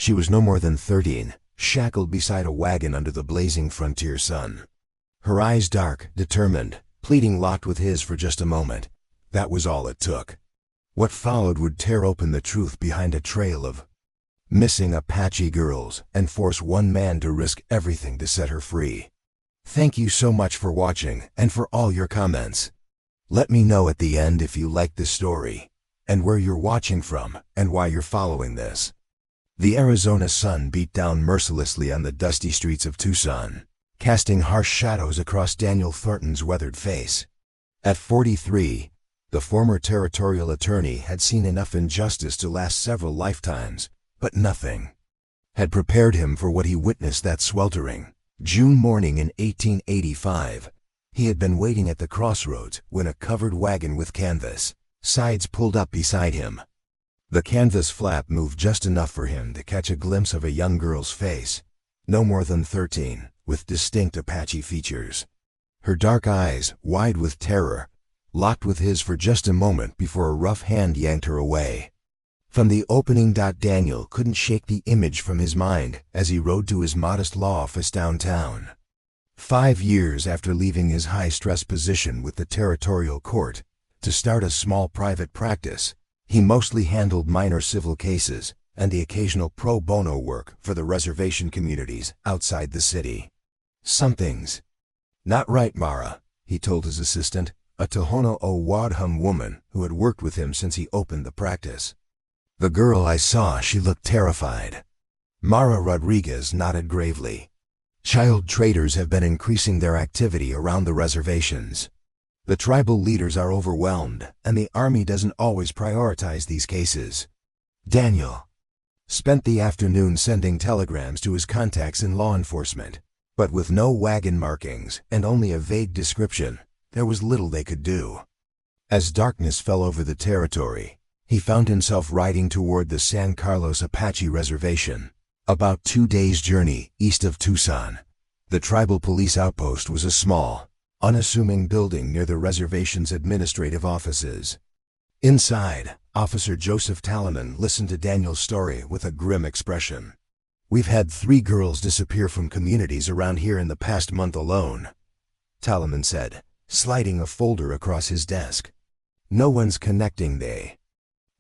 She was no more than 13, shackled beside a wagon under the blazing frontier sun. Her eyes dark, determined, pleading locked with his for just a moment. That was all it took. What followed would tear open the truth behind a trail of missing Apache girls and force one man to risk everything to set her free. Thank you so much for watching and for all your comments. Let me know at the end if you liked this story, and where you're watching from, and why you're following this. The Arizona sun beat down mercilessly on the dusty streets of Tucson, casting harsh shadows across Daniel Thornton's weathered face. At 43, the former territorial attorney had seen enough injustice to last several lifetimes, but nothing had prepared him for what he witnessed that sweltering June morning in 1885. He had been waiting at the crossroads when a covered wagon with canvas sides pulled up beside him. The canvas flap moved just enough for him to catch a glimpse of a young girl's face, no more than 13, with distinct Apache features. Her dark eyes, wide with terror, locked with his for just a moment before a rough hand yanked her away. From the opening, Daniel couldn't shake the image from his mind as he rode to his modest law office downtown. 5 years after leaving his high-stress position with the territorial court to start a small private practice, he mostly handled minor civil cases and the occasional pro bono work for the reservation communities outside the city. Something's not right, Mara, he told his assistant, a Tohono O'odham woman who had worked with him since he opened the practice. The girl I saw, she looked terrified. Mara Rodriguez nodded gravely. Child traders have been increasing their activity around the reservations. The tribal leaders are overwhelmed, and the army doesn't always prioritize these cases. Daniel spent the afternoon sending telegrams to his contacts in law enforcement, but with no wagon markings and only a vague description, there was little they could do. As darkness fell over the territory, he found himself riding toward the San Carlos Apache Reservation, about 2 days' journey east of Tucson. The tribal police outpost was a small, unassuming building near the reservation's administrative offices. Inside, Officer Joseph Talaman listened to Daniel's story with a grim expression. "We've had 3 girls disappear from communities around here in the past month alone," Talaman said, sliding a folder across his desk. "No one's connecting the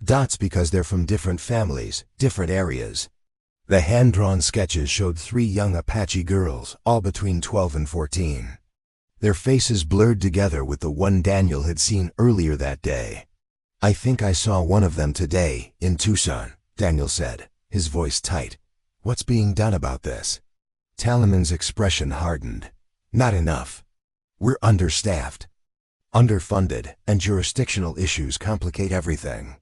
dots because they're from different families, different areas." The hand-drawn sketches showed 3 young Apache girls, all between 12 and 14. Their faces blurred together with the one Daniel had seen earlier that day. "I think I saw one of them today, in Tucson," Daniel said, his voice tight. "What's being done about this?" Talaman's expression hardened. "Not enough. We're understaffed, underfunded, and jurisdictional issues complicate everything.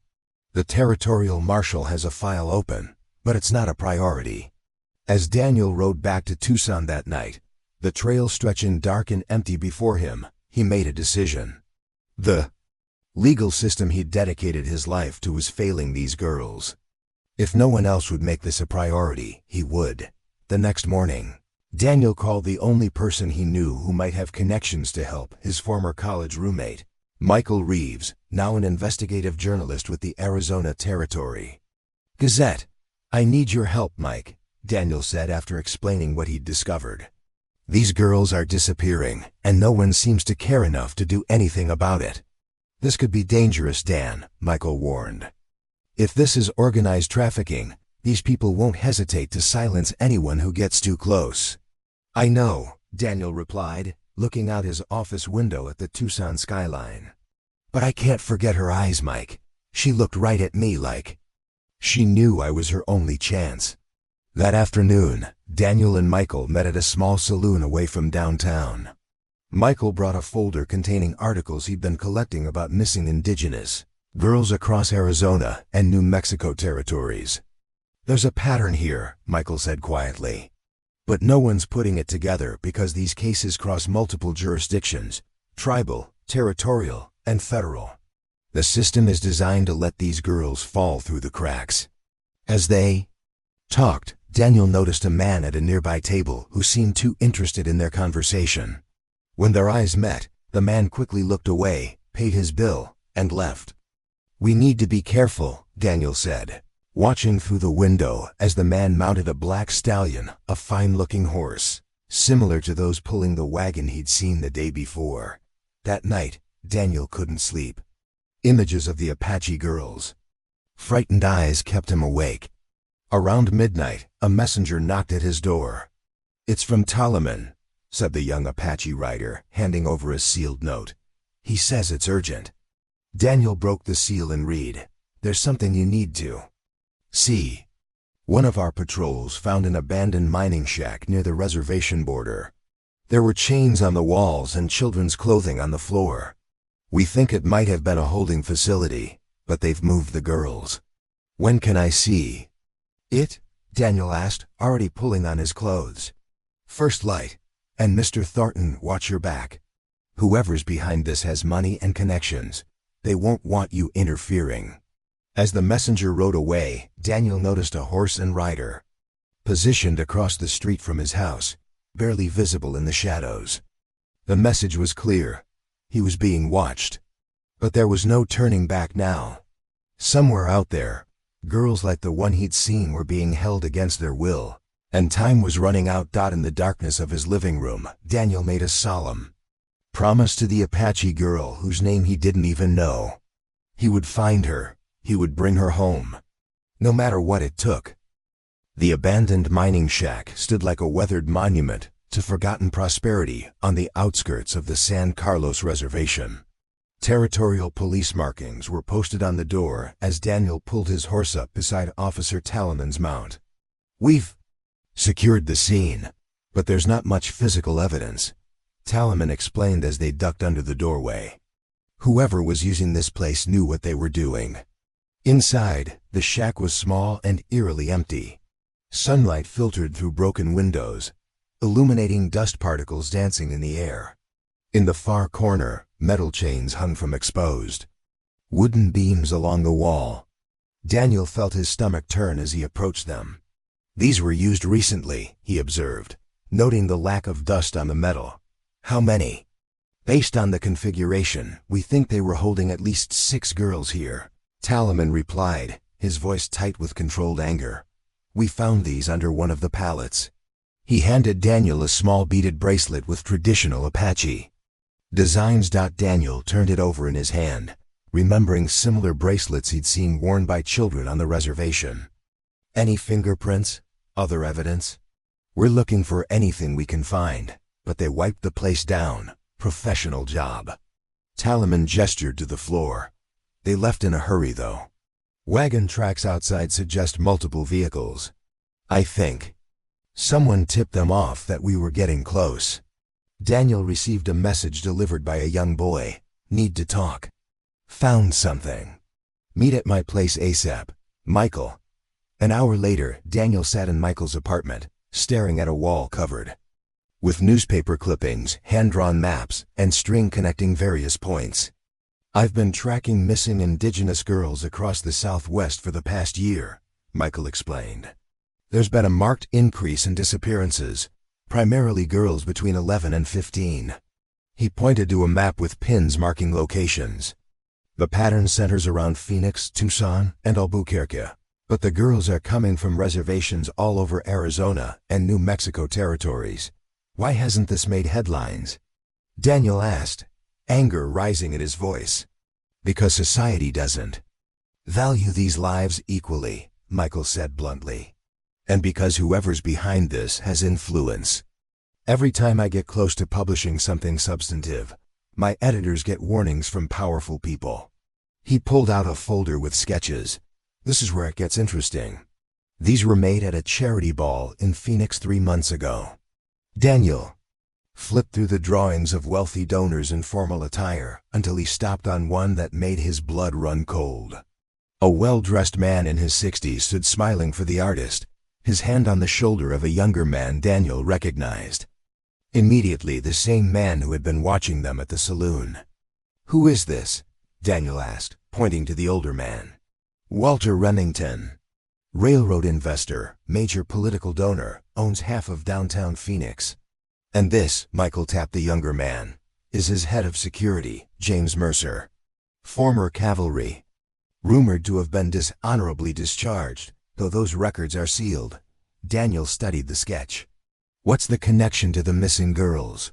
The territorial marshal has a file open, but it's not a priority." As Daniel rode back to Tucson that night, the trail stretching dark and empty before him, he made a decision. The legal system he'd dedicated his life to was failing these girls. If no one else would make this a priority, he would. The next morning, Daniel called the only person he knew who might have connections to help, his former college roommate, Michael Reeves, now an investigative journalist with the Arizona Territory Gazette. "I need your help, Mike," Daniel said after explaining what he'd discovered. "These girls are disappearing, and no one seems to care enough to do anything about it." "This could be dangerous, Dan," Michael warned. "If this is organized trafficking, these people won't hesitate to silence anyone who gets too close." "I know," Daniel replied, looking out his office window at the Tucson skyline. "But I can't forget her eyes, Mike. She looked right at me like she knew I was her only chance." That afternoon, Daniel and Michael met at a small saloon away from downtown. Michael brought a folder containing articles he'd been collecting about missing indigenous girls across Arizona and New Mexico territories. "There's a pattern here," Michael said quietly. "But no one's putting it together because these cases cross multiple jurisdictions: tribal, territorial, and federal. The system is designed to let these girls fall through the cracks." As they talked, Daniel noticed a man at a nearby table who seemed too interested in their conversation. When their eyes met, the man quickly looked away, paid his bill, and left. "We need to be careful," Daniel said. watching through the window as the man mounted a black stallion, a fine-looking horse, similar to those pulling the wagon he'd seen the day before. That night, Daniel couldn't sleep. Images of the Apache girls. Frightened eyes kept him awake. Around midnight, a messenger knocked at his door. "It's from Talaman," said the young Apache rider, handing over a sealed note. "He says it's urgent." Daniel broke the seal and read, "There's something you need to see. One of our patrols found an abandoned mining shack near the reservation border. There were chains on the walls and children's clothing on the floor. We think it might have been a holding facility, but they've moved the girls. When can I see it?" Daniel asked, already pulling on his clothes. "First light. And Mr. Thornton, watch your back. Whoever's behind this has money and connections. They won't want you interfering." As the messenger rode away, Daniel noticed a horse and rider, positioned across the street from his house, barely visible in the shadows. The message was clear. He was being watched. But there was no turning back now. Somewhere out there, girls like the one he'd seen were being held against their will, and time was running out. In the darkness of his living room, Daniel made a solemn promise to the Apache girl whose name he didn't even know. He would find her. He would bring her home, no matter what it took. The abandoned mining shack stood like a weathered monument to forgotten prosperity on the outskirts of the San Carlos Reservation. Territorial police markings were posted on the door as Daniel pulled his horse up beside Officer Talaman's mount. "We've secured the scene, but there's not much physical evidence," Talaman explained as they ducked under the doorway. "Whoever was using this place knew what they were doing." Inside, the shack was small and eerily empty. Sunlight filtered through broken windows, illuminating dust particles dancing in the air. In the far corner, metal chains hung from exposed wooden beams along the wall. Daniel felt his stomach turn as he approached them. "These were used recently," he observed, noting the lack of dust on the metal. "How many?" "Based on the configuration, we think they were holding at least 6 girls here," Talaman replied, his voice tight with controlled anger. "We found these under one of the pallets." He handed Daniel a small beaded bracelet with traditional Apache designs. Daniel turned it over in his hand, remembering similar bracelets he'd seen worn by children on the reservation. "Any fingerprints? Other evidence?" "We're looking for anything we can find, but they wiped the place down. Professional job." Talaman gestured to the floor. "They left in a hurry, though. Wagon tracks outside suggest multiple vehicles. I think someone tipped them off that we were getting close." Daniel received a message delivered by a young boy. "Need to talk. Found something. Meet at my place ASAP. Michael." An hour later, Daniel sat in Michael's apartment, staring at a wall covered with newspaper clippings, hand-drawn maps, and string connecting various points. "I've been tracking missing indigenous girls across the Southwest for the past year," Michael explained. "There's been a marked increase in disappearances, primarily girls between 11 and 15. He pointed to a map with pins marking locations. "The pattern centers around Phoenix, Tucson, and Albuquerque, but the girls are coming from reservations all over Arizona and New Mexico territories. Why hasn't this made headlines?" Daniel asked, anger rising in his voice. "Because society doesn't value these lives equally," Michael said bluntly. "And because whoever's behind this has influence. Every time I get close to publishing something substantive, my editors get warnings from powerful people." He pulled out a folder with sketches. "This is where it gets interesting. These were made at a charity ball in Phoenix 3 months ago." Daniel flipped through the drawings of wealthy donors in formal attire until he stopped on one that made his blood run cold. A well-dressed man in his 60s stood smiling for the artist, his hand on the shoulder of a younger man Daniel recognized. Immediately, the same man who had been watching them at the saloon. "Who is this?" Daniel asked, pointing to the older man. "Walter Remington. Railroad investor, major political donor, owns half of downtown Phoenix. And this," Michael tapped the younger man, "is his head of security, James Mercer. Former cavalry rumored to have been dishonorably discharged, though those records are sealed. Daniel studied the sketch. What's the connection to the missing girls?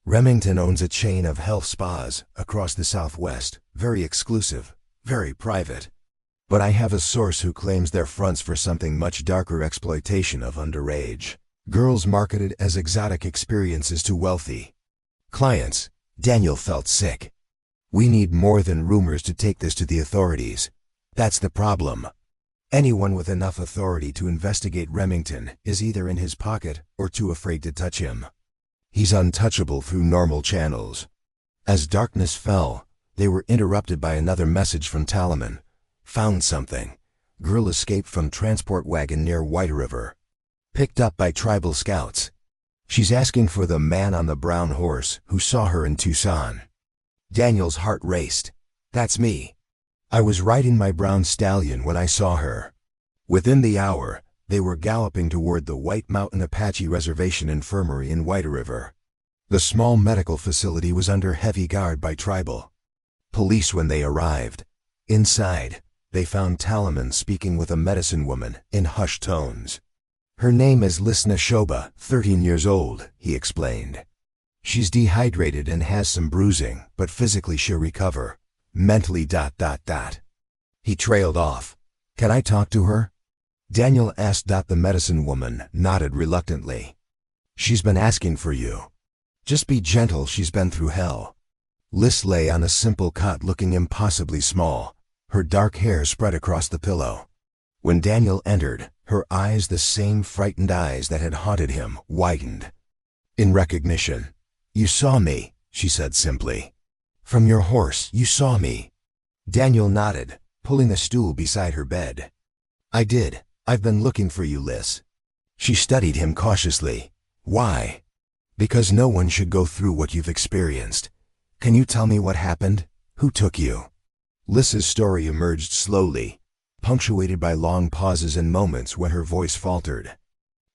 Remington owns a chain of health spas across the Southwest, very exclusive, very private. But I have a source who claims they're fronts for something much darker: exploitation of underage girls marketed as exotic experiences to wealthy clients. Daniel felt sick. We need more than rumors to take this to the authorities. That's the problem. Anyone with enough authority to investigate Remington is either in his pocket or too afraid to touch him. He's untouchable through normal channels. As darkness fell, they were interrupted by another message from Talaman. Found something. Girl escaped from transport wagon near White River. Picked up by tribal scouts. She's asking for the man on the brown horse who saw her in Tucson. Daniel's heart raced. That's me. I was riding my brown stallion when I saw her. Within the hour, they were galloping toward the White Mountain Apache Reservation Infirmary in White River. The small medical facility was under heavy guard by tribal police when they arrived. Inside, they found Talaman speaking with a medicine woman in hushed tones. Her name is Lisna Shoba, 13 years old, he explained. She's dehydrated and has some bruising, but physically she'll recover. Mentally ... He trailed off. Can I talk to her? Daniel asked. The medicine woman nodded reluctantly. She's been asking for you. Just be gentle, she's been through hell. Liz lay on a simple cot looking impossibly small, her dark hair spread across the pillow. When Daniel entered, her eyes, the same frightened eyes that had haunted him, widened. In recognition. You saw me, she said simply. From your horse, you saw me. Daniel nodded, pulling a stool beside her bed. I did. I've been looking for you, Liz. She studied him cautiously. Why? Because no one should go through what you've experienced. Can you tell me what happened? Who took you? Liz's story emerged slowly, punctuated by long pauses and moments when her voice faltered.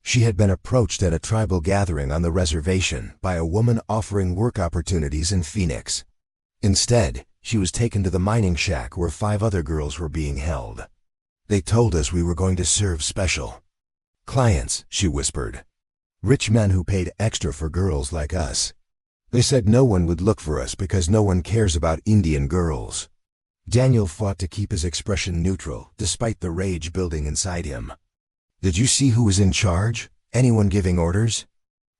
She had been approached at a tribal gathering on the reservation by a woman offering work opportunities in Phoenix. Instead, she was taken to the mining shack where 5 other girls were being held. They told us we were going to serve special clients, she whispered. Rich men who paid extra for girls like us. They said no one would look for us because no one cares about Indian girls. Daniel fought to keep his expression neutral, despite the rage building inside him. Did you see who was in charge? Anyone giving orders?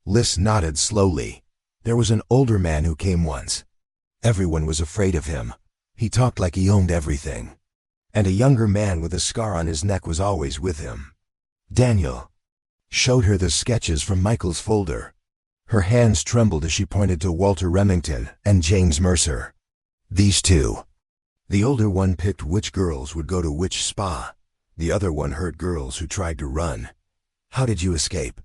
Liz nodded slowly. There was an older man who came once. Everyone was afraid of him. He talked like he owned everything. And a younger man with a scar on his neck was always with him. Daniel showed her the sketches from Michael's folder. Her hands trembled as she pointed to Walter Remington and James Mercer. These two. The older one picked which girls would go to which spa. The other one hurt girls who tried to run. How did you escape?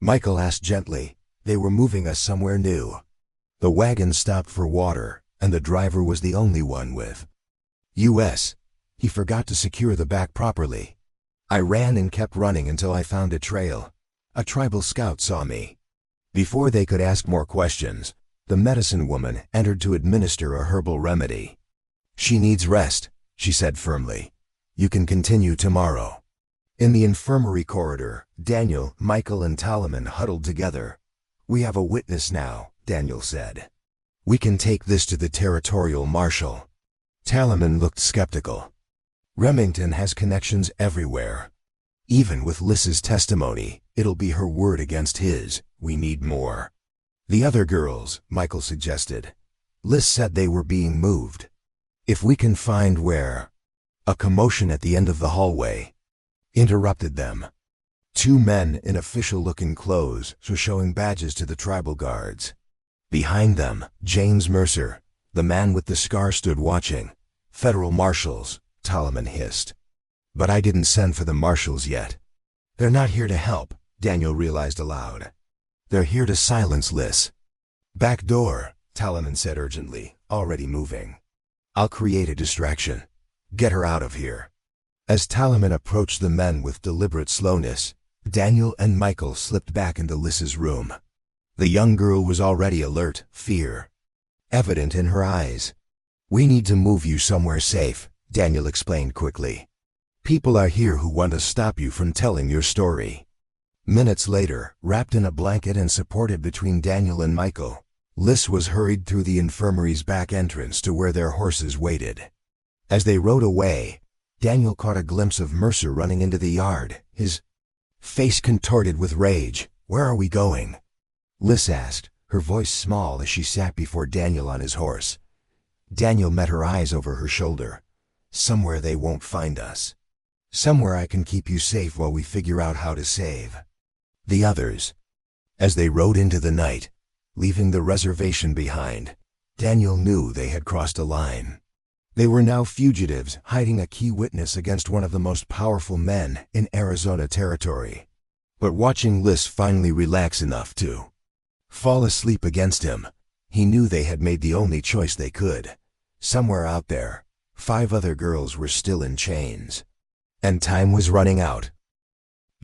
Michael asked gently. They were moving us somewhere new. The wagon stopped for water, and the driver was the only one with U.S. He forgot to secure the back properly. I ran and kept running until I found a trail. A tribal scout saw me. Before they could ask more questions, the medicine woman entered to administer a herbal remedy. She needs rest, she said firmly. You can continue tomorrow. In the infirmary corridor, Daniel, Michael, and Talaman huddled together. We have a witness now, Daniel said. We can take this to the territorial marshal. Talaman looked skeptical. Remington has connections everywhere. Even with Liz's testimony, it'll be her word against his. We need more. The other girls, Michael suggested. Liz said they were being moved. If we can find where. A commotion at the end of the hallway interrupted them. 2 men in official-looking clothes were showing badges to the tribal guards. Behind them, James Mercer, the man with the scar, stood watching. Federal marshals, Talaman hissed. But I didn't send for the marshals yet. They're not here to help, Daniel realized aloud. They're here to silence Liz. Back door, Talaman said urgently, already moving. I'll create a distraction. Get her out of here. As Talaman approached the men with deliberate slowness, Daniel and Michael slipped back into Liz's room. The young girl was already alert, fear evident in her eyes. We need to move you somewhere safe, Daniel explained quickly. People are here who want to stop you from telling your story. Minutes later, wrapped in a blanket and supported between Daniel and Michael, Liz was hurried through the infirmary's back entrance to where their horses waited. As they rode away, Daniel caught a glimpse of Mercer running into the yard, his face contorted with rage. "Where are we going?" Liz asked, her voice small as she sat before Daniel on his horse. Daniel met her eyes over her shoulder. "Somewhere they won't find us. Somewhere I can keep you safe while we figure out how to save the others." As they rode into the night, leaving the reservation behind, Daniel knew they had crossed a line. They were now fugitives, hiding a key witness against one of the most powerful men in Arizona territory. But watching Liz finally relax enough to fall asleep against him, he knew they had made the only choice they could. Somewhere out there, 5 other girls were still in chains. And time was running out.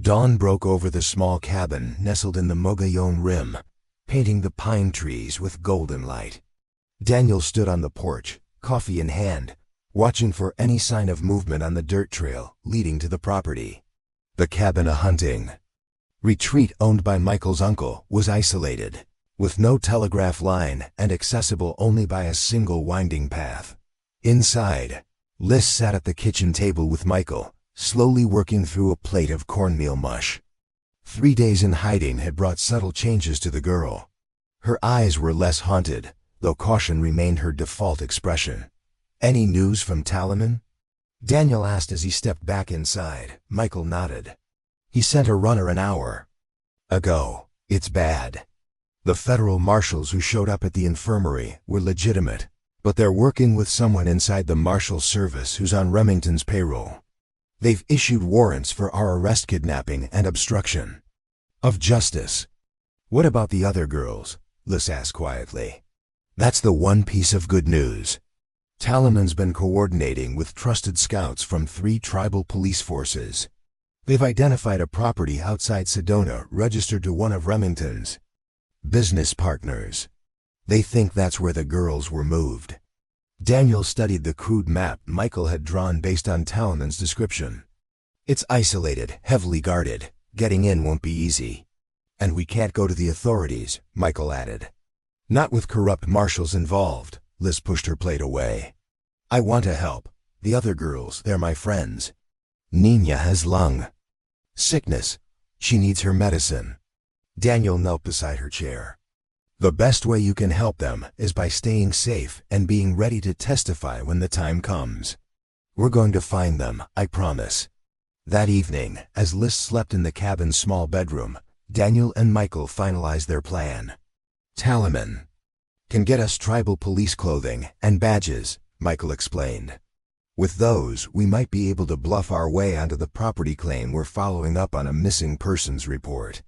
Dawn broke over the small cabin nestled in the Mogollon Rim, painting the pine trees with golden light. Daniel stood on the porch, coffee in hand, watching for any sign of movement on the dirt trail leading to the property. The cabin, a hunting retreat owned by Michael's uncle, was isolated, with no telegraph line and accessible only by a single winding path. Inside, Liz sat at the kitchen table with Michael, slowly working through a plate of cornmeal mush. 3 days in hiding had brought subtle changes to the girl. Her eyes were less haunted, though caution remained her default expression. "Any news from Talaman?" Daniel asked as he stepped back inside. Michael nodded. "He sent a runner an hour ago. It's bad. The federal marshals who showed up at the infirmary were legitimate, but they're working with someone inside the Marshal Service who's on Remington's payroll. They've issued warrants for our arrest, kidnapping, and obstruction of justice." "What about the other girls?" Liz asked quietly. "That's the one piece of good news. Talaman's been coordinating with trusted scouts from 3 tribal police forces. They've identified a property outside Sedona registered to one of Remington's business partners. They think that's where the girls were moved." Daniel studied the crude map Michael had drawn based on Talaman's description. "It's isolated, heavily guarded. Getting in won't be easy. And we can't go to the authorities," Michael added. "Not with corrupt marshals involved." Liz pushed her plate away. "I want to help. The other girls, they're my friends. Nina has lung sickness. She needs her medicine." Daniel knelt beside her chair. "The best way you can help them is by staying safe and being ready to testify when the time comes. We're going to find them, I promise." That evening, as Liz slept in the cabin's small bedroom, Daniel and Michael finalized their plan. "Talaman can get us tribal police clothing and badges," Michael explained. "With those, we might be able to bluff our way onto the property claim we're following up on a missing persons report."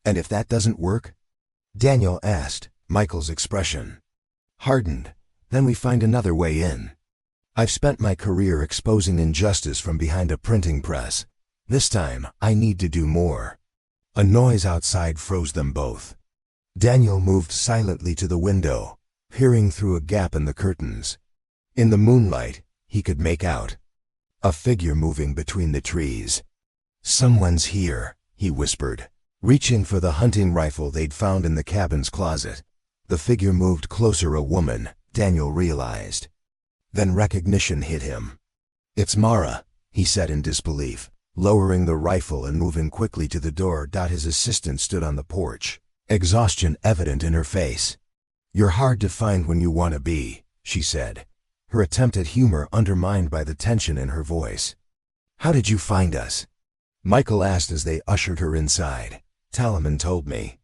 "And if that doesn't work?" Daniel asked, Michael's expression hardened. "Then we find another way in. I've spent my career exposing injustice from behind a printing press. This time, I need to do more." A noise outside froze them both. Daniel moved silently to the window, peering through a gap in the curtains. In the moonlight, he could make out a figure moving between the trees. "Someone's here," he whispered, reaching for the hunting rifle they'd found in the cabin's closet. The figure moved closer, a woman, Daniel realized. Then recognition hit him. "It's Mara," he said in disbelief, lowering the rifle and moving quickly to the door. His assistant stood on the porch, exhaustion evident in her face. "You're hard to find when you want to be," she said, her attempt at humor undermined by the tension in her voice. "How did you find us?" Michael asked as they ushered her inside. "Talaman told me.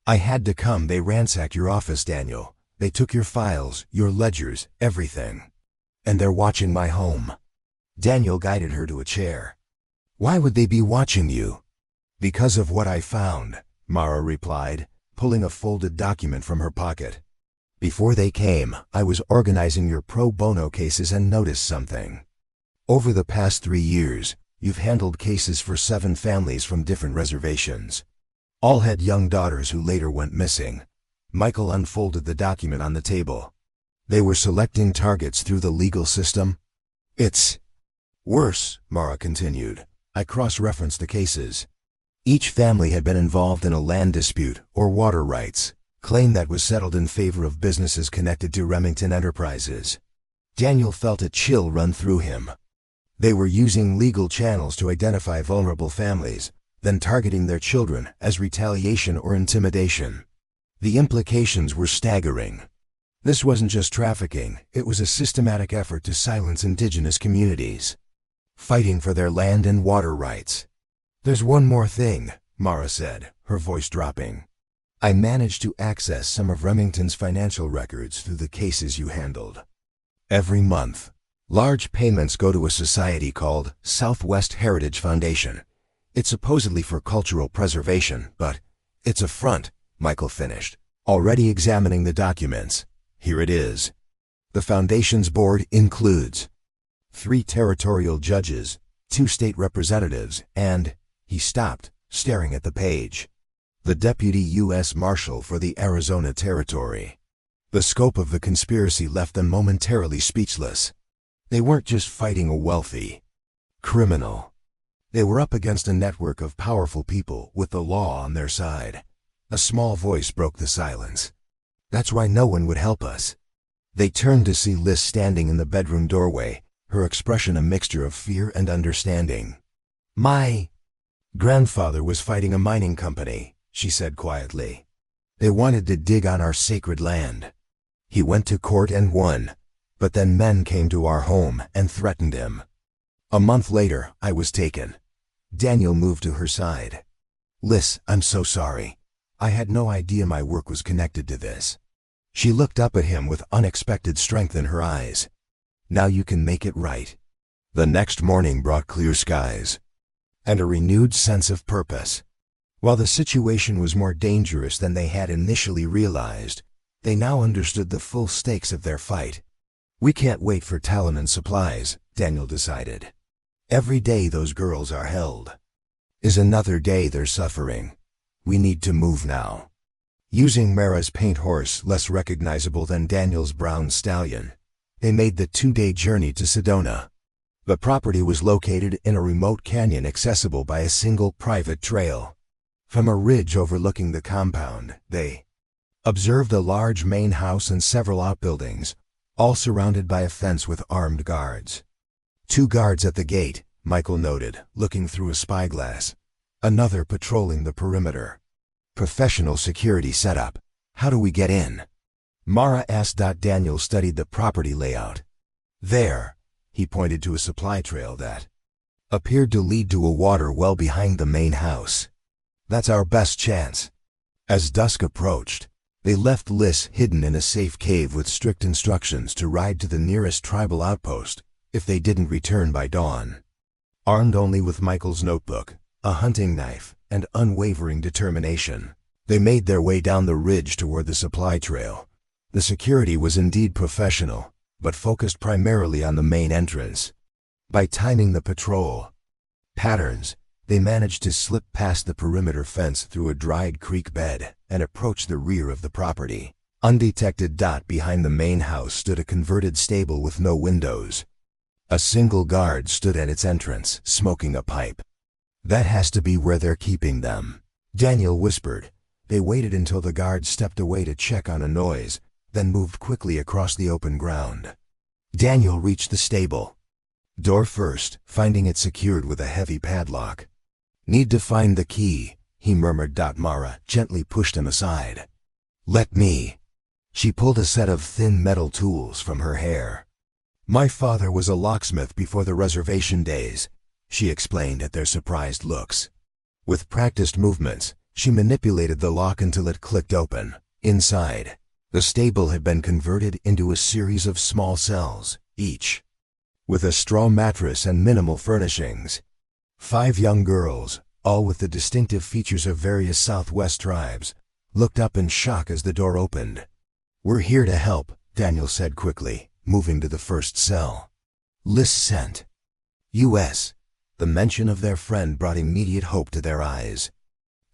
I had to come. They ransacked your office, Daniel. They took your files, your ledgers, everything. And they're watching my home." Daniel guided her to a chair. "Why would they be watching you?" "Because of what I found," Mara replied, pulling a folded document from her pocket. "Before they came, I was organizing your pro bono cases and noticed something. Over the past 3 years, you've handled cases for 7 families from different reservations. All had young daughters who later went missing." Michael unfolded the document on the table. "They were selecting targets through the legal system?" It's worse, Mara continued. I cross-referenced the cases. Each family had been involved in a land dispute or water rights claim that was settled in favor of businesses connected to Remington Enterprises. Daniel felt a chill run through him. They were using legal channels to identify vulnerable families, then targeting their children as retaliation or intimidation. The implications were staggering. This wasn't just trafficking, it was a systematic effort to silence indigenous communities, fighting for their land and water rights. There's one more thing, Mara said, her voice dropping. I managed to access some of Remington's financial records through the cases you handled. Every month, large payments go to a society called Southwest Heritage Foundation. It's supposedly for cultural preservation, but it's a front, Michael finished, already examining the documents. Here it is. The foundation's board includes 3 territorial judges, 2 state representatives, and, he stopped, staring at the page, the Deputy U.S. Marshal for the Arizona Territory. The scope of the conspiracy left them momentarily speechless. They weren't just fighting a wealthy criminal. They were up against a network of powerful people with the law on their side. A small voice broke the silence. That's why no one would help us. They turned to see Liz standing in the bedroom doorway, her expression a mixture of fear and understanding. My grandfather was fighting a mining company, she said quietly. They wanted to dig on our sacred land. He went to court and won, but then men came to our home and threatened him. A month later, I was taken. Daniel moved to her side. Liz, I'm so sorry. I had no idea my work was connected to this. She looked up at him with unexpected strength in her eyes. Now you can make it right. The next morning brought clear skies and a renewed sense of purpose. While the situation was more dangerous than they had initially realized, they now understood the full stakes of their fight. We can't wait for talent and supplies, Daniel decided. Every day those girls are held is another day they're suffering. We need to move now. Using Mara's paint horse, less recognizable than Daniel's brown stallion, they made the 2-day journey to Sedona. The property was located in a remote canyon accessible by a single private trail. From a ridge overlooking the compound, they observed a large main house and several outbuildings, all surrounded by a fence with armed guards. 2 guards at the gate, Michael noted, looking through a spyglass. Another patrolling the perimeter. Professional security setup. How do we get in? Mara asked. Daniel studied the property layout. There, he pointed to a supply trail that appeared to lead to a water well behind the main house. That's our best chance. As dusk approached, they left Liz hidden in a safe cave with strict instructions to ride to the nearest tribal outpost if they didn't return by dawn. Armed only with Michael's notebook, a hunting knife, and unwavering determination, they made their way down the ridge toward the supply trail. The security was indeed professional, but focused primarily on the main entrance. By timing the patrol patterns, they managed to slip past the perimeter fence through a dried creek bed and approach the rear of the property. Undetected. Behind the main house stood a converted stable with no windows. A single guard stood at its entrance, smoking a pipe. That has to be where they're keeping them, Daniel whispered. They waited until the guard stepped away to check on a noise, then moved quickly across the open ground. Daniel reached the stable door first, finding it secured with a heavy padlock. Need to find the key, he murmured. Mara gently pushed him aside. Let me. She pulled a set of thin metal tools from her hair. My father was a locksmith before the reservation days, she explained at their surprised looks. With practiced movements, she manipulated the lock until it clicked open. Inside, the stable had been converted into a series of small cells, each with a straw mattress and minimal furnishings. 5 young girls, all with the distinctive features of various Southwest tribes, looked up in shock as the door opened. We're here to help, Daniel said quickly, moving to the first cell. List sent. U.S. The mention of their friend brought immediate hope to their eyes.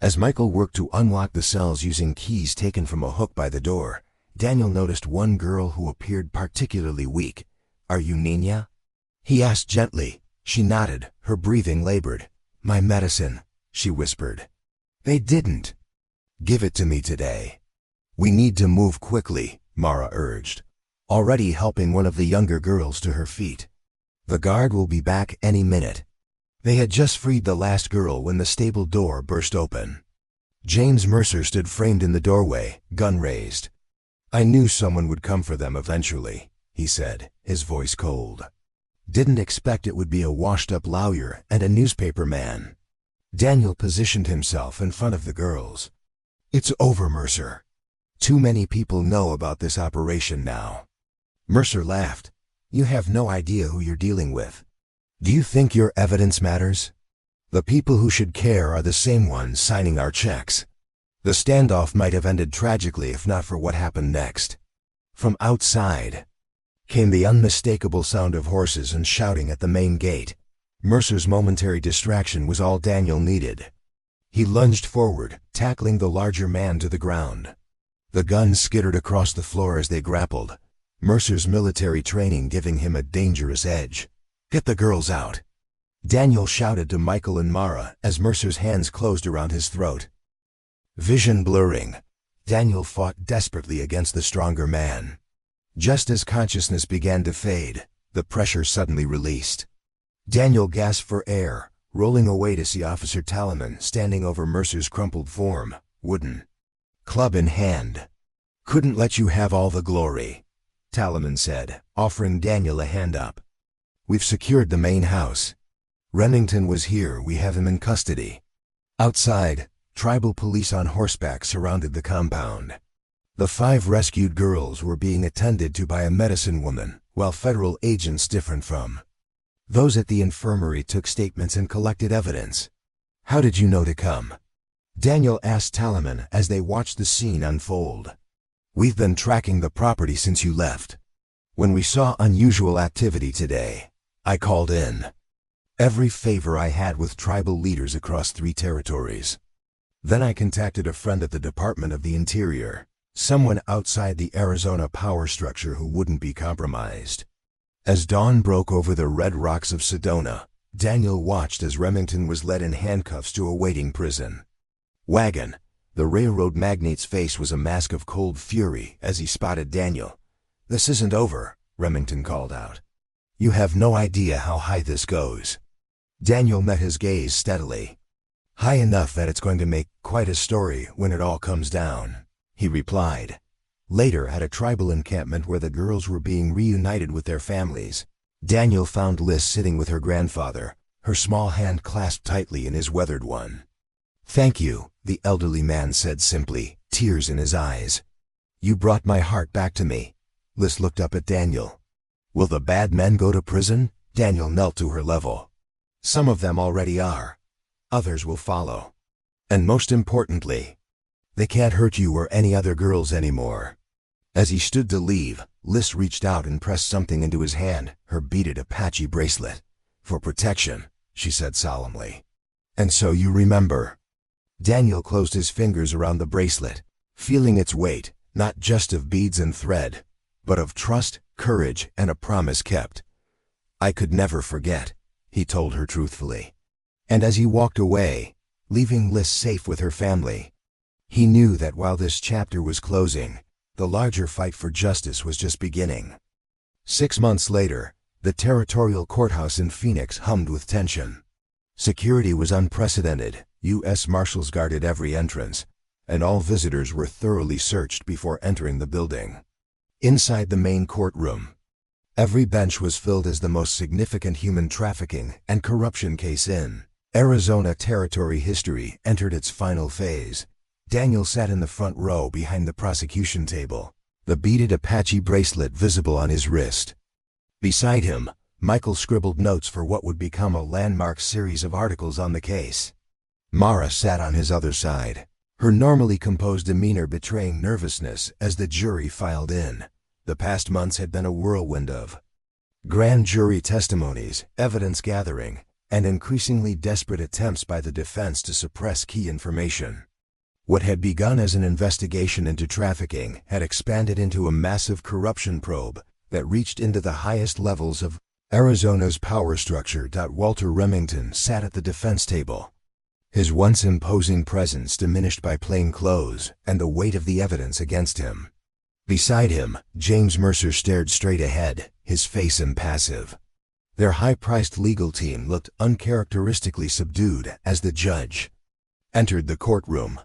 As Michael worked to unlock the cells using keys taken from a hook by the door, Daniel noticed one girl who appeared particularly weak. Are you Nina? He asked gently. She nodded, her breathing labored. My medicine, she whispered. They didn't. Give it to me today. We need to move quickly, Mara urged, already helping one of the younger girls to her feet. The guard will be back any minute. They had just freed the last girl when the stable door burst open. James Mercer stood framed in the doorway, gun raised. I knew someone would come for them eventually, he said, his voice cold. Didn't expect it would be a washed-up lawyer and a newspaper man. Daniel positioned himself in front of the girls. It's over, Mercer. Too many people know about this operation now. Mercer laughed. You have no idea who you're dealing with. Do you think your evidence matters? The people who should care are the same ones signing our checks. The standoff might have ended tragically if not for what happened next. From outside came the unmistakable sound of horses and shouting at the main gate. Mercer's momentary distraction was all Daniel needed. He lunged forward, tackling the larger man to the ground. The gun skittered across the floor as they grappled, Mercer's military training giving him a dangerous edge. Get the girls out, Daniel shouted to Michael and Mara as Mercer's hands closed around his throat. Vision blurring, Daniel fought desperately against the stronger man. Just as consciousness began to fade, the pressure suddenly released. Daniel gasped for air, rolling away to see Officer Talaman standing over Mercer's crumpled form, wooden, club in hand. Couldn't let you have all the glory, Talaman said, offering Daniel a hand up. We've secured the main house. Remington was here, we have him in custody. Outside, tribal police on horseback surrounded the compound. The 5 rescued girls were being attended to by a medicine woman, while federal agents different from those at the infirmary took statements and collected evidence. How did you know to come? Daniel asked Talaman as they watched the scene unfold. We've been tracking the property since you left. When we saw unusual activity today, I called in. Every favor I had with tribal leaders across 3 territories. Then I contacted a friend at the Department of the Interior, someone outside the Arizona power structure who wouldn't be compromised. As dawn broke over the red rocks of Sedona, Daniel watched as Remington was led in handcuffs to a waiting prison wagon. The railroad magnate's face was a mask of cold fury as he spotted Daniel. This isn't over, Remington called out. You have no idea how high this goes. Daniel met his gaze steadily. High enough that it's going to make quite a story when it all comes down, he replied. Later, at a tribal encampment where the girls were being reunited with their families, Daniel found Liz sitting with her grandfather, her small hand clasped tightly in his weathered one. Thank you, the elderly man said simply, tears in his eyes. You brought my heart back to me. Liz looked up at Daniel. Will the bad men go to prison? Daniel knelt to her level. Some of them already are. Others will follow. And most importantly, they can't hurt you or any other girls anymore. As he stood to leave, Liz reached out and pressed something into his hand, her beaded Apache bracelet. For protection, she said solemnly. And so you remember. Daniel closed his fingers around the bracelet, feeling its weight, not just of beads and thread, but of trust, courage, and a promise kept. I could never forget, he told her truthfully. And as he walked away, leaving Liz safe with her family, he knew that while this chapter was closing, the larger fight for justice was just beginning. 6 months later, the territorial courthouse in Phoenix hummed with tension. Security was unprecedented. U.S. Marshals guarded every entrance, and all visitors were thoroughly searched before entering the building. Inside the main courtroom, every bench was filled as the most significant human trafficking and corruption case in Arizona territory history entered its final phase. Daniel sat in the front row behind the prosecution table, the beaded Apache bracelet visible on his wrist. Beside him, Michael scribbled notes for what would become a landmark series of articles on the case. Mara sat on his other side, her normally composed demeanor betraying nervousness as the jury filed in. The past months had been a whirlwind of grand jury testimonies, evidence gathering, and increasingly desperate attempts by the defense to suppress key information. What had begun as an investigation into trafficking had expanded into a massive corruption probe that reached into the highest levels of Arizona's power structure. Walter Remington sat at the defense table, his once imposing presence diminished by plain clothes and the weight of the evidence against him. Beside him, James Mercer stared straight ahead, his face impassive. Their high-priced legal team looked uncharacteristically subdued as the judge entered the courtroom.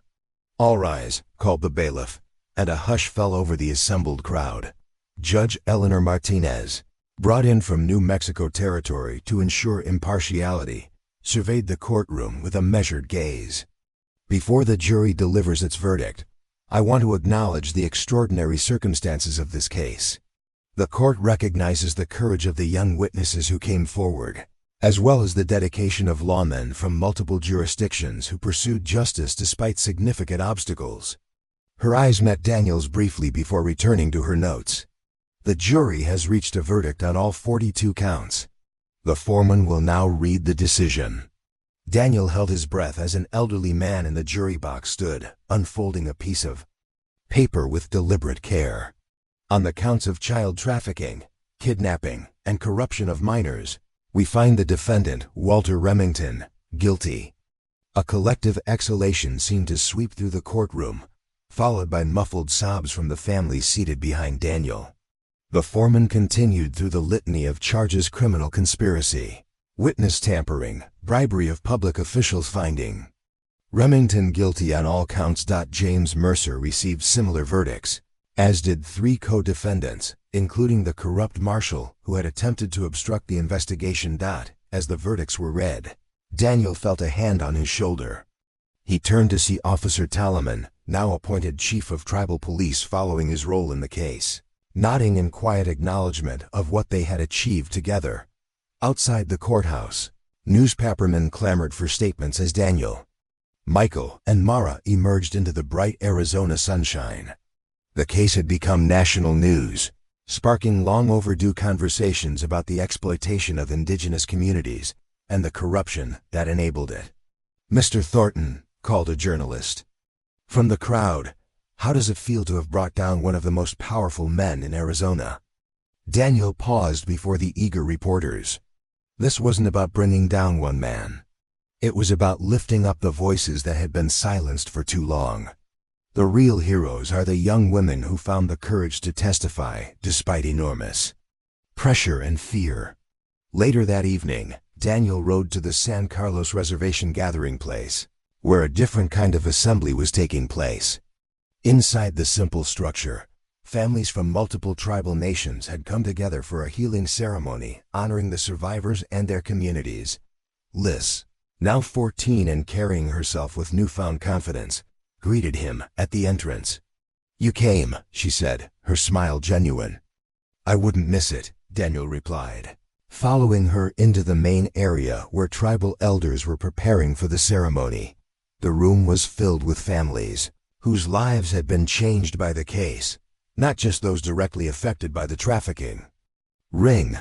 "All rise," called the bailiff, and a hush fell over the assembled crowd. Judge Eleanor Martinez, brought in from New Mexico Territory to ensure impartiality, surveyed the courtroom with a measured gaze. "Before the jury delivers its verdict, I want to acknowledge the extraordinary circumstances of this case. The court recognizes the courage of the young witnesses who came forward, as well as the dedication of lawmen from multiple jurisdictions who pursued justice despite significant obstacles." Her eyes met Daniel's briefly before returning to her notes. "The jury has reached a verdict on all 42 counts. The foreman will now read the decision." Daniel held his breath as an elderly man in the jury box stood, unfolding a piece of paper with deliberate care. "On the counts of child trafficking, kidnapping, and corruption of minors, we find the defendant, Walter Remington, guilty." A collective exhalation seemed to sweep through the courtroom, followed by muffled sobs from the families seated behind Daniel. The foreman continued through the litany of charges: criminal conspiracy, witness tampering, bribery of public officials, finding Remington guilty on all counts. James Mercer received similar verdicts, as did 3 co-defendants, including the corrupt marshal who had attempted to obstruct the investigation. As the verdicts were read, Daniel felt a hand on his shoulder. He turned to see Officer Talaman, now appointed chief of tribal police following his role in the case, nodding in quiet acknowledgement of what they had achieved together. Outside the courthouse, newspapermen clamored for statements as Daniel, Michael, and Mara emerged into the bright Arizona sunshine. The case had become national news, sparking long overdue conversations about the exploitation of indigenous communities and the corruption that enabled it. "Mr. Thornton," called a journalist from the crowd, "how does it feel to have brought down one of the most powerful men in Arizona?" Daniel paused before the eager reporters. This wasn't about bringing down one man. It was about lifting up the voices that had been silenced for too long. The real heroes are the young women who found the courage to testify despite enormous pressure and fear. Later that evening, Daniel rode to the San Carlos Reservation gathering place, where a different kind of assembly was taking place. Inside the simple structure, families from multiple tribal nations had come together for a healing ceremony honoring the survivors and their communities. Liz, now 14 and carrying herself with newfound confidence, greeted him at the entrance. "You came," she said, her smile genuine. "I wouldn't miss it," Daniel replied, following her into the main area where tribal elders were preparing for the ceremony. The room was filled with families whose lives had been changed by the case, not just those directly affected by the trafficking ring,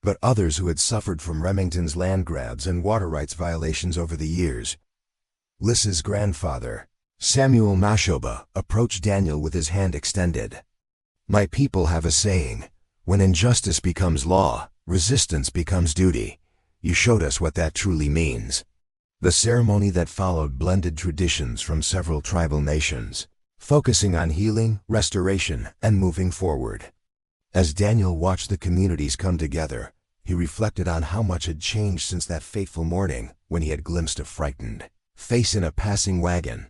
but others who had suffered from Remington's land grabs and water rights violations over the years. Liz's grandfather, Samuel Nashoba, approached Daniel with his hand extended. "My people have a saying, when injustice becomes law, resistance becomes duty. You showed us what that truly means." The ceremony that followed blended traditions from several tribal nations, focusing on healing, restoration, and moving forward. As Daniel watched the communities come together, he reflected on how much had changed since that fateful morning when he had glimpsed a frightened face in a passing wagon.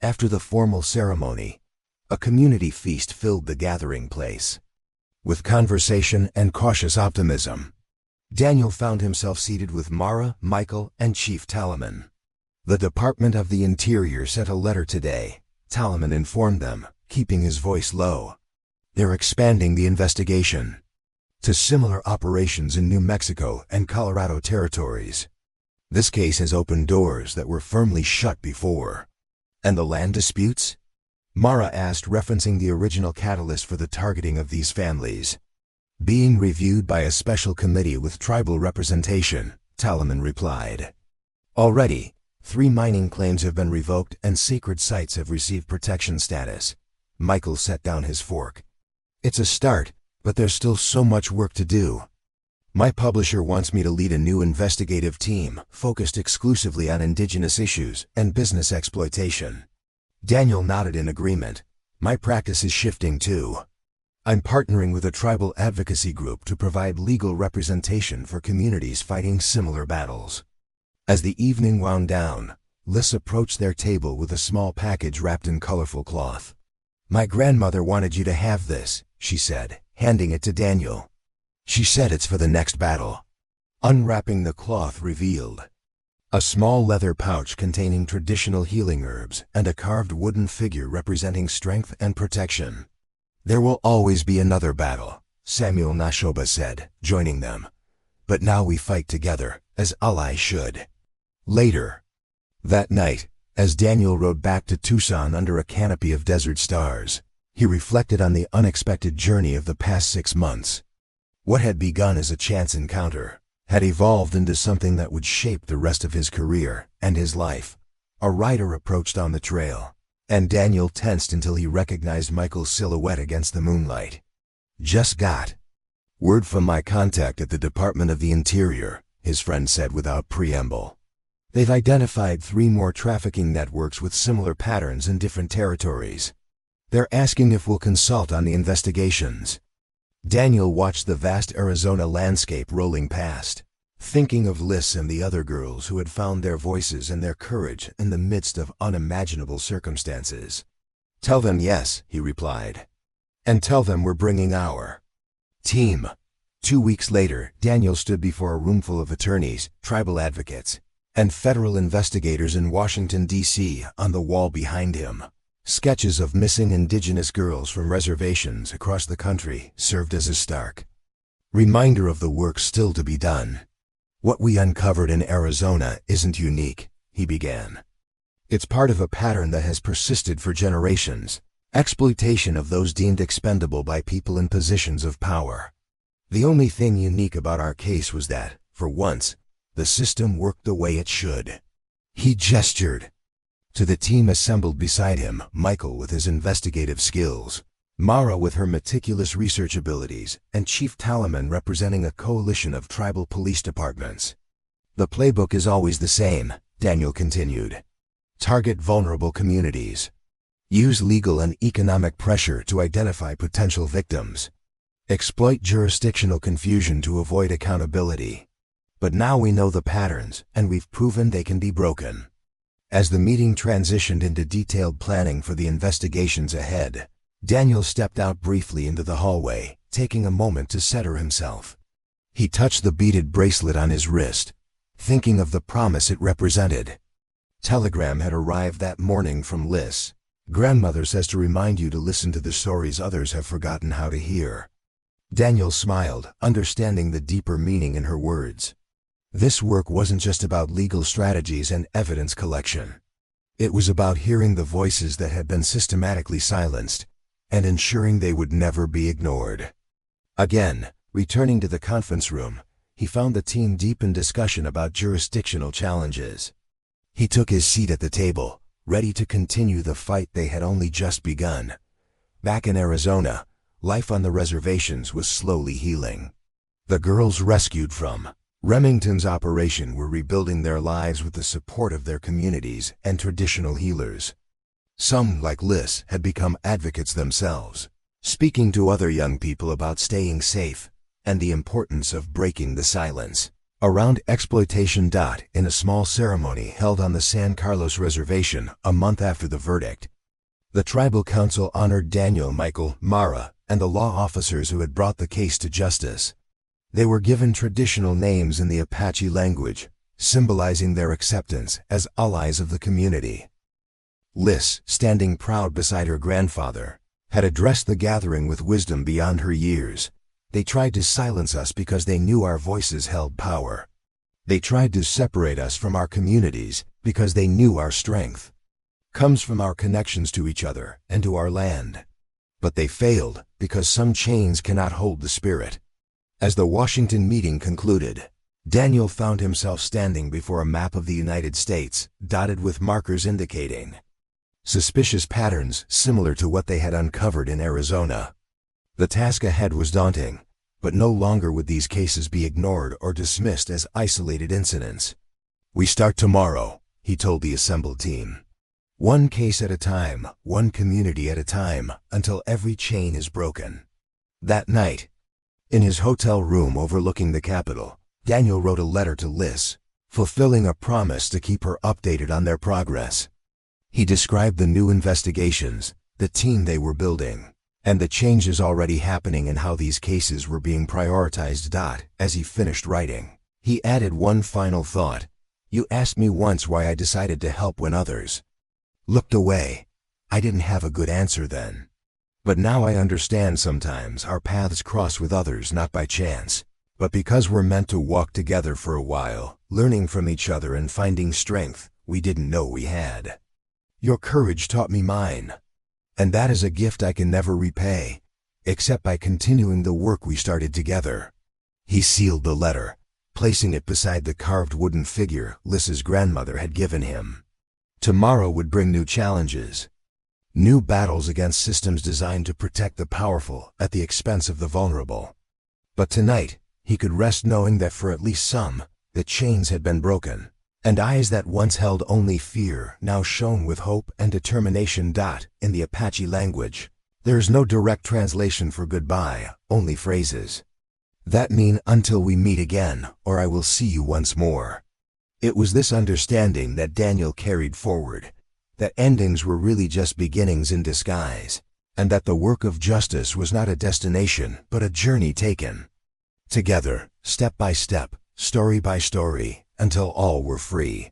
After the formal ceremony, a community feast filled the gathering place. With conversation and cautious optimism, Daniel found himself seated with Mara, Michael, and Chief Talaman. "The Department of the Interior sent a letter today," Talaman informed them, keeping his voice low. "They're expanding the investigation to similar operations in New Mexico and Colorado territories. This case has opened doors that were firmly shut before." "And the land disputes?" Mara asked, referencing the original catalyst for the targeting of these families. "Being reviewed by a special committee with tribal representation," Talaman replied. "Already, 3 mining claims have been revoked and sacred sites have received protection status." Michael set down his fork. "It's a start, but there's still so much work to do." My publisher wants me to lead a new investigative team focused exclusively on indigenous issues and business exploitation. Daniel nodded in agreement. My practice is shifting too. I'm partnering with a tribal advocacy group to provide legal representation for communities fighting similar battles. As the evening wound down, Liz approached their table with a small package wrapped in colorful cloth. My grandmother wanted you to have this, she said, handing it to Daniel. She said it's for the next battle. Unwrapping the cloth revealed a small leather pouch containing traditional healing herbs and a carved wooden figure representing strength and protection. There will always be another battle, Samuel Nashoba said, joining them. But now we fight together, as allies should. Later that night, as Daniel rode back to Tucson under a canopy of desert stars, he reflected on the unexpected journey of the past 6 months. What had begun as a chance encounter had evolved into something that would shape the rest of his career and his life. A rider approached on the trail, and Daniel tensed until he recognized Michael's silhouette against the moonlight. Just got word from my contact at the Department of the Interior, his friend said without preamble. They've identified 3 more trafficking networks with similar patterns in different territories. They're asking if we'll consult on the investigations. Daniel watched the vast Arizona landscape rolling past, thinking of Liz and the other girls who had found their voices and their courage in the midst of unimaginable circumstances. Tell them yes, he replied. And tell them we're bringing our team. 2 weeks later, Daniel stood before a roomful of attorneys, tribal advocates, and federal investigators in Washington, D.C. On the wall behind him, sketches of missing indigenous girls from reservations across the country served as a stark reminder of the work still to be done. What we uncovered in Arizona isn't unique, he began. It's part of a pattern that has persisted for generations: exploitation of those deemed expendable by people in positions of power. The only thing unique about our case was that, for once, the system worked the way it should. He gestured to the team assembled beside him, Michael with his investigative skills, Mara with her meticulous research abilities, and Chief Talaman representing a coalition of tribal police departments. The playbook is always the same, Daniel continued. Target vulnerable communities. Use legal and economic pressure to identify potential victims. Exploit jurisdictional confusion to avoid accountability. But now we know the patterns, and we've proven they can be broken. As the meeting transitioned into detailed planning for the investigations ahead, Daniel stepped out briefly into the hallway, taking a moment to center himself. He touched the beaded bracelet on his wrist, thinking of the promise it represented. Telegram had arrived that morning from Liz. Grandmother says to remind you to listen to the stories others have forgotten how to hear. Daniel smiled, understanding the deeper meaning in her words. This work wasn't just about legal strategies and evidence collection. It was about hearing the voices that had been systematically silenced, and ensuring they would never be ignored. Again, returning to the conference room, he found the team deep in discussion about jurisdictional challenges. He took his seat at the table, ready to continue the fight they had only just begun. Back in Arizona, life on the reservations was slowly healing. The girls rescued from Remington's operation were rebuilding their lives with the support of their communities and traditional healers. Some, like Liz, had become advocates themselves, speaking to other young people about staying safe and the importance of breaking the silence around exploitation. In a small ceremony held on the San Carlos Reservation a month after the verdict, the tribal council honored Daniel, Michael, Mara, and the law officers who had brought the case to justice. They were given traditional names in the Apache language, symbolizing their acceptance as allies of the community. Liz, standing proud beside her grandfather, had addressed the gathering with wisdom beyond her years. They tried to silence us because they knew our voices held power. They tried to separate us from our communities because they knew our strength comes from our connections to each other and to our land. But they failed because some chains cannot hold the spirit. As the Washington meeting concluded, Daniel found himself standing before a map of the United States, dotted with markers indicating suspicious patterns similar to what they had uncovered in Arizona. The task ahead was daunting, But no longer would these cases be ignored or dismissed as isolated incidents. "We start tomorrow," he told the assembled team. "One case at a time, one community at a time, until every chain is broken." That night, in his hotel room overlooking the Capitol, Daniel wrote a letter to Liz, fulfilling a promise to keep her updated on their progress. He described the new investigations, the team they were building, and the changes already happening and how these cases were being prioritized. As he finished writing, he added one final thought. "You asked me once why I decided to help when others looked away. I didn't have a good answer then. But now I understand sometimes our paths cross with others not by chance, but because we're meant to walk together for a while, learning from each other and finding strength we didn't know we had. Your courage taught me mine, and that is a gift I can never repay, except by continuing the work we started together." He sealed the letter, placing it beside the carved wooden figure Liz's grandmother had given him. Tomorrow would bring new challenges, new battles against systems designed to protect the powerful at the expense of the vulnerable. But tonight, he could rest knowing that for at least some, the chains had been broken, and eyes that once held only fear now shone with hope and determination. In the Apache language, there is no direct translation for goodbye, only phrases that mean "until we meet again" or "I will see you once more." It was this understanding that Daniel carried forward, that endings were really just beginnings in disguise, and that the work of justice was not a destination but a journey taken together, step by step, story by story, until all were free.